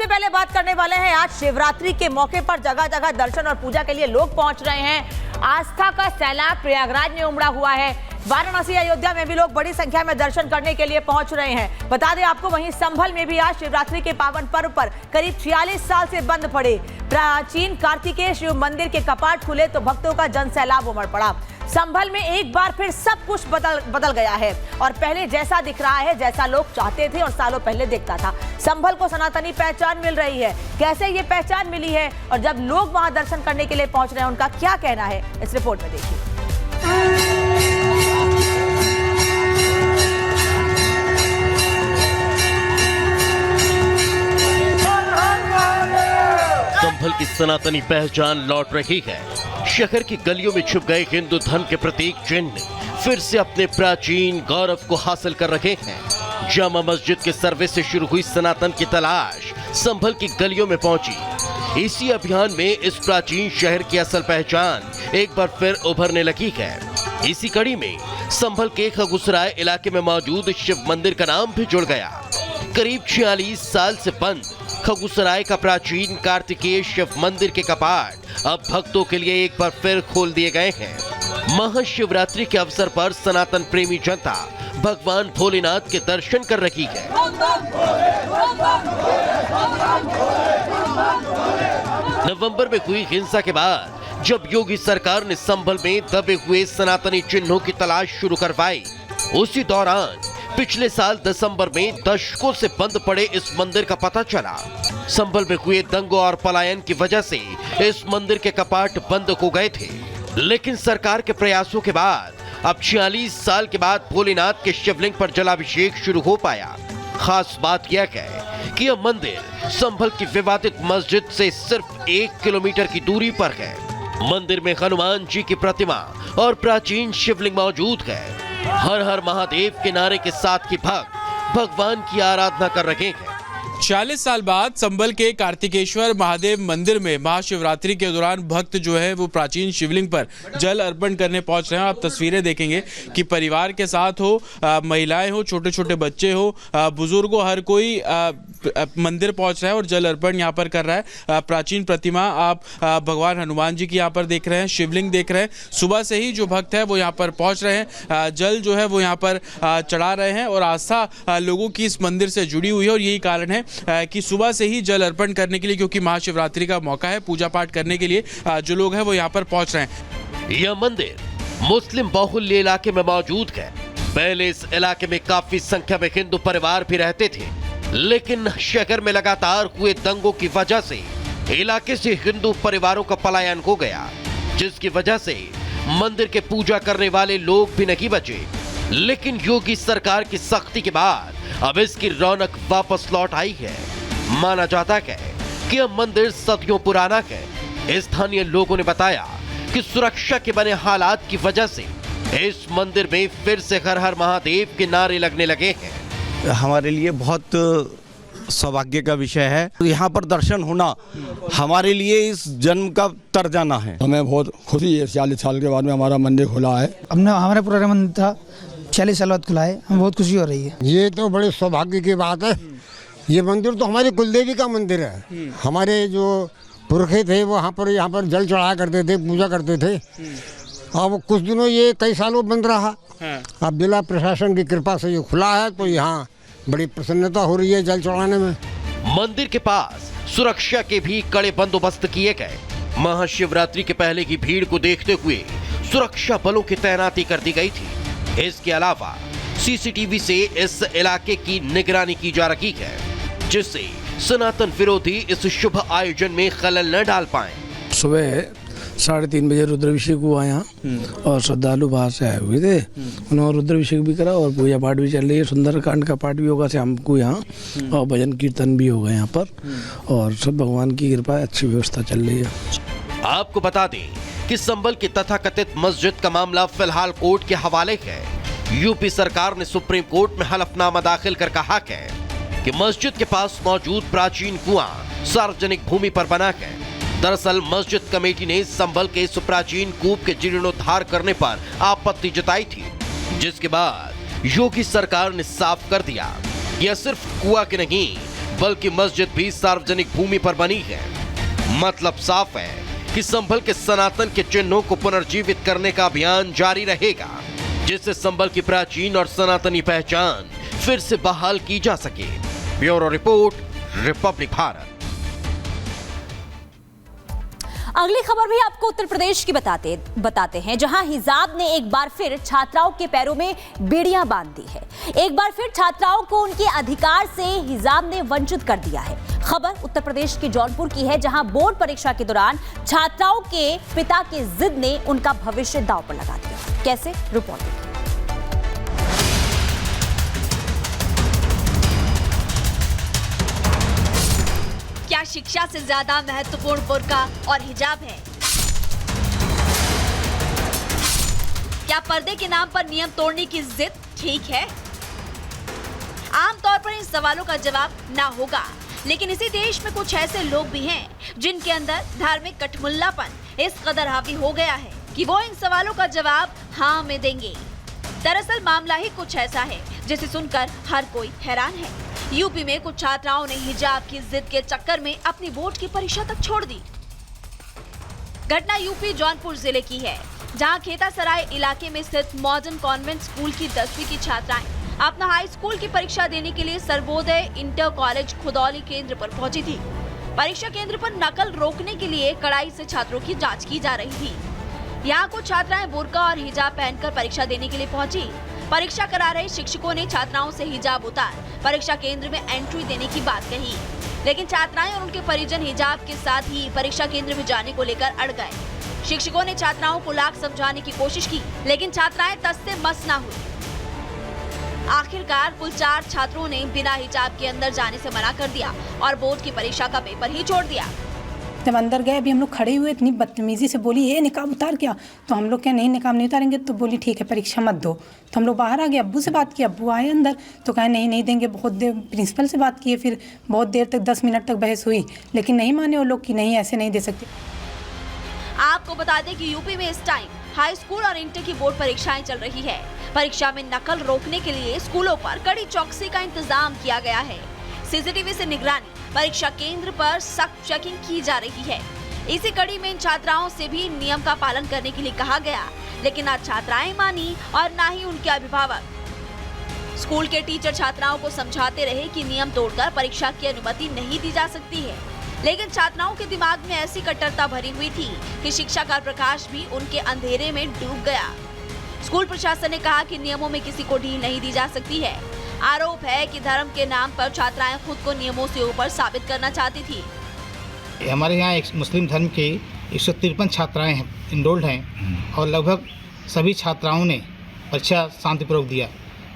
पहले बात करने वाले हैं आज शिवरात्रि के मौके पर जगह जगह दर्शन और पूजा के लिए लोग पहुंच रहे हैं। आस्था का सैलाब प्रयागराज में उमड़ा हुआ है। वाराणसी अयोध्या में भी लोग बड़ी संख्या में दर्शन करने के लिए पहुंच रहे हैं। बता दें आपको, वहीं संभल में भी आज शिवरात्रि के पावन पर्व पर करीब 46 साल से बंद पड़े प्राचीन कार्तिकेय शिव मंदिर के कपाट खुले तो भक्तों का जन सैलाब उमड़ पड़ा। संभल में एक बार फिर सब कुछ बदल गया है और पहले जैसा दिख रहा है जैसा लोग चाहते थे और सालों पहले दिखता था। संभल को सनातनी पहचान मिल रही है। कैसे ये पहचान मिली है और जब लोग वहां दर्शन करने के लिए पहुंच रहे हैं उनका क्या कहना है, इस रिपोर्ट में देखिए। संभल की सनातनी पहचान लौट रही है। शहर की गलियों में छुप गए हिंदू धर्म के प्रतीक चिन्ह फिर से अपने प्राचीन गौरव को हासिल कर रहे हैं। जामा मस्जिद के सर्वे से शुरू हुई सनातन की तलाश संभल की गलियों में पहुंची। इसी अभियान में इस प्राचीन शहर की असल पहचान एक बार फिर उभरने लगी है। इसी कड़ी में संभल के खगुसराय इलाके में मौजूद शिव मंदिर का नाम भी जुड़ गया। करीब 46 साल से बंद खगुसराय का प्राचीन कार्तिकेय शिव मंदिर के कपाट अब भक्तों के लिए एक बार फिर खोल दिए गए हैं। महाशिवरात्रि के अवसर पर सनातन प्रेमी जनता भगवान भोलेनाथ के दर्शन कर रही है। नवंबर में हुई हिंसा के बाद जब योगी सरकार ने संभल में दबे हुए सनातनी चिन्हों की तलाश शुरू करवाई, उसी दौरान पिछले साल दिसंबर में दशकों से बंद पड़े इस मंदिर का पता चला। संभल में हुए दंगों और पलायन की वजह से इस मंदिर के कपाट बंद हो गए थे, लेकिन सरकार के प्रयासों के बाद अब 46 साल के बाद भोलेनाथ के शिवलिंग पर जलाभिषेक शुरू हो पाया। खास बात यह है कि यह मंदिर संभल की विवादित मस्जिद से सिर्फ 1 किलोमीटर की दूरी पर है। मंदिर में हनुमान जी की प्रतिमा और प्राचीन शिवलिंग मौजूद है। हर हर महादेव के नारे के साथ ही भक्त भगवान की आराधना कर रहे हैं। 40 साल बाद संभल के कार्तिकेश्वर महादेव मंदिर में महाशिवरात्रि के दौरान भक्त जो है वो प्राचीन शिवलिंग पर जल अर्पण करने पहुंच रहे हैं। आप तस्वीरें देखेंगे कि परिवार के साथ हो, महिलाएं हो, छोटे छोटे बच्चे हो, बुजुर्ग हो, हर कोई मंदिर पहुंच रहा है और जल अर्पण यहाँ पर कर रहा है। प्राचीन प्रतिमा आप भगवान हनुमान जी की यहाँ पर देख रहे हैं, शिवलिंग देख रहे हैं। सुबह से ही जो भक्त है वो यहाँ पर पहुंच रहे हैं, जल जो है वो यहाँ पर चढ़ा रहे हैं और आस्था लोगों की इस मंदिर से जुड़ी हुई है और यही कारण है कि सुबह से ही जल अर्पण करने के लिए, क्योंकि महाशिवरात्रि का मौका है, पूजा पाठ करने के लिए जो लोग हैं वो यहाँ पर पहुंच रहे हैं। यह मंदिर मुस्लिम बहुल्य इलाके में मौजूद है। पहले इस इलाके में काफी संख्या में हिंदू परिवार भी रहते थे, लेकिन शहर में लगातार हुए दंगों की वजह से इलाके से हिंदू परिवारों का पलायन हो गया, जिसकी वजह से मंदिर के पूजा करने वाले लोग भी नहीं बचे। लेकिन योगी सरकार की सख्ती के बाद अब इसकी रौनक वापस लौट आई है। माना जाता है कि यह मंदिर सदियों पुराना है। स्थानीय लोगों ने बताया कि सुरक्षा के बने हालात की वजह से इस मंदिर में फिर से हर हर महादेव के नारे लगने लगे हैं। हमारे लिए बहुत सौभाग्य का विषय है। यहाँ पर दर्शन होना हमारे लिए इस जन्म का तर जाना है। हमें बहुत खुशी है, 40 साल के बाद में हमारा मंदिर खुला है। हमने हमारा पुराना मंदिर था 40 साल बाद खुला है, हमें बहुत खुशी हो रही है। ये तो बड़े सौभाग्य की बात है। ये मंदिर तो हमारी कुलदेवी का मंदिर है। हमारे जो पुरखे थे वो यहाँ पर जल चढ़ाया करते थे, पूजा करते थे। अब कुछ दिनों ये कई सालों बंद रहा। अब जिला प्रशासन की कृपा से ये खुला है तो यहाँ बड़ी प्रसन्नता हो रही है जल चढ़ाने में। मंदिर के पास सुरक्षा के भी कड़े बंदोबस्त किए गए। महाशिवरात्रि के पहले की भीड़ को देखते हुए सुरक्षा बलों की तैनाती कर दी गई थी। इसके अलावा सीसीटीवी से इस इलाके की निगरानी की जा रही है, जिससे सनातन विरोधी इस शुभ आयोजन में खलल न डाल पाए। सुबह 3:30 बजे रुद्राभिषेक हुआ यहाँ और श्रद्धालु बाहर से आए हुए थे। उन्होंने रुद्राभिषेक भी करा और पूजा पाठ भी चल रही है। सुंदरकांड का पाठ भी होगा शाम को यहाँ और भजन कीर्तन भी होगा यहाँ पर और सब भगवान की कृपा, अच्छी व्यवस्था चल रही है। आपको बता दें कि संभल की तथाकथित मस्जिद का मामला फिलहाल कोर्ट के हवाले है। यूपी सरकार ने सुप्रीम कोर्ट में हलफनामा दाखिल कर कहा है कि मस्जिद के पास मौजूद प्राचीन कुआं सार्वजनिक भूमि पर बना है। दरअसल मस्जिद कमेटी ने संभल के इस प्राचीन कूप के जीर्णोद्धार करने पर आपत्ति जताई थी, जिसके बाद योगी सरकार ने साफ कर दिया यह सिर्फ कुआं के नहीं बल्कि मस्जिद भी सार्वजनिक भूमि पर बनी है। मतलब साफ है कि संभल के सनातन के चिन्हों को पुनर्जीवित करने का अभियान जारी रहेगा, जिससे संभल की प्राचीन और सनातनी पहचान फिर से बहाल की जा सके। Bureau report, Republic Bharat. अगली खबर भी आपको उत्तर प्रदेश की बताते हैं, जहां हिजाब ने एक बार फिर छात्राओं के पैरों में बेड़ियां बांध दी है। एक बार फिर छात्राओं को उनके अधिकार से हिजाब ने वंचित कर दिया है। खबर उत्तर प्रदेश के जौनपुर की है, जहां बोर्ड परीक्षा के दौरान छात्राओं के पिता के जिद ने उनका भविष्य दांव पर लगा दिया। कैसे, रिपोर्ट देखिए। क्या शिक्षा से ज्यादा महत्वपूर्ण बुर्का और हिजाब है? क्या पर्दे के नाम पर नियम तोड़ने की जिद ठीक है? आमतौर पर इन सवालों का जवाब ना होगा, लेकिन इसी देश में कुछ ऐसे लोग भी हैं जिनके अंदर धार्मिक कठमुल्लापन इस कदर हावी हो गया है कि वो इन सवालों का जवाब हाँ में देंगे। दरअसल मामला ही कुछ ऐसा है जिसे सुनकर हर कोई हैरान है। यूपी में कुछ छात्राओं ने हिजाब की जिद के चक्कर में अपनी बोर्ड की परीक्षा तक छोड़ दी। घटना यूपी जौनपुर जिले की है, जहां खेतासराय इलाके में स्थित मॉडर्न कॉन्वेंट स्कूल की 10वीं की छात्राएं अपना हाई स्कूल की परीक्षा देने के लिए सर्वोदय इंटर कॉलेज खुदौली केंद्र पर पहुंची थी। परीक्षा केंद्र पर नकल रोकने के लिए कड़ाई से छात्रों की जांच की जा रही थी। यहाँ कुछ छात्राएं बुर्का और हिजाब पहनकर परीक्षा देने के लिए पहुंची। परीक्षा करा रहे शिक्षकों ने छात्राओं से हिजाब उतार परीक्षा केंद्र में एंट्री देने की बात कही, लेकिन छात्राएं और उनके परिजन हिजाब के साथ ही परीक्षा केंद्र में जाने को लेकर अड़ गए। शिक्षकों ने छात्राओं को लाख समझाने की कोशिश की, लेकिन छात्राएं तस से मस न हुई। आखिरकार कुल 4 छात्रों ने बिना हिजाब के अंदर जाने से मना कर दिया और बोर्ड की परीक्षा का पेपर ही छोड़ दिया। जब अंदर गए, अभी हम लोग खड़े हुए, इतनी बदतमीजी से बोली ये निकाब उतार क्या, तो हम लोग क्या नहीं निकाब नहीं उतारेंगे, तो बोली ठीक है परीक्षा मत दो। तो हम लोग बाहर आ गए, अब्बू से बात की, अब्बू आए अंदर तो कहे नहीं देंगे। बहुत देर प्रिंसिपल से बात किए, फिर बहुत देर तक 10 मिनट तक बहस हुई, लेकिन नहीं माने वो लोग कि नहीं ऐसे नहीं दे सकते। आपको बता दें कि यूपी में इस टाइम हाई स्कूल और इंटर की बोर्ड परीक्षाएं चल रही है। परीक्षा में नकल रोकने के लिए स्कूलों पर कड़ी चौकसी का इंतजाम किया गया है। सीसीटीवी से निगरानी, परीक्षा केंद्र पर सख्त चेकिंग की जा रही है। इसी कड़ी में इन छात्राओं से भी नियम का पालन करने के लिए कहा गया, लेकिन ना छात्राएं मानी और ना ही उनके अभिभावक। स्कूल के टीचर छात्राओं को समझाते रहे कि नियम तोड़कर परीक्षा की अनुमति नहीं दी जा सकती है, लेकिन छात्राओं के दिमाग में ऐसी कट्टरता भरी हुई थी कि शिक्षा का प्रकाश भी उनके अंधेरे में डूब गया। स्कूल प्रशासन ने कहा कि नियमों में किसी को ढील नहीं दी जा सकती है। आरोप है कि धर्म के नाम पर छात्राएं खुद को नियमों से ऊपर साबित करना चाहती थी। हमारे यहाँ एक मुस्लिम धर्म के 153 छात्राएं इनरोल्ड हैं और लगभग सभी छात्राओं ने परीक्षा शांतिपूर्वक दिया।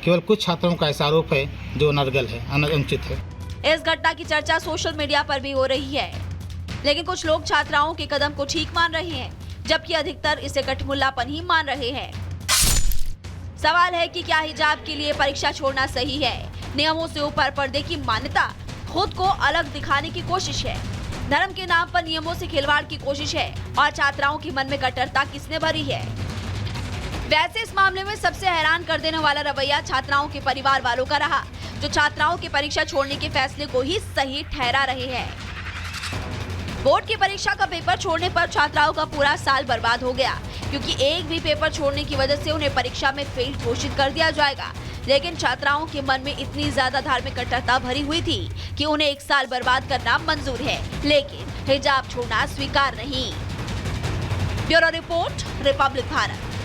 केवल कुछ छात्रों का ऐसा आरोप है जो अनर्गल है, अनुचित है। इस घटना की चर्चा सोशल मीडिया पर भी हो रही है, लेकिन कुछ लोग छात्राओं के कदम को ठीक मान रहे हैं, जबकि अधिकतर इसे कठमुल्लापन ही मान रहे हैं। सवाल है कि क्या हिजाब के लिए परीक्षा छोड़ना सही है? नियमों से ऊपर पर्दे की मान्यता खुद को अलग दिखाने की कोशिश है। धर्म के नाम पर नियमों से खिलवाड़ की कोशिश है और छात्राओं के मन में कट्टरता किसने भरी है? वैसे इस मामले में सबसे हैरान कर देने वाला रवैया छात्राओं के परिवार वालों का रहा, जो छात्राओं की परीक्षा छोड़ने के फैसले को ही सही ठहरा रहे हैं। बोर्ड की परीक्षा का पेपर छोड़ने पर छात्राओं का पूरा साल बर्बाद हो गया, क्योंकि एक भी पेपर छोड़ने की वजह से उन्हें परीक्षा में फेल घोषित कर दिया जाएगा। लेकिन छात्राओं के मन में इतनी ज्यादा धार्मिक कट्टरता भरी हुई थी कि उन्हें एक साल बर्बाद करना मंजूर है, लेकिन हिजाब छोड़ना स्वीकार नहीं। Bureau report, Republic Bharat.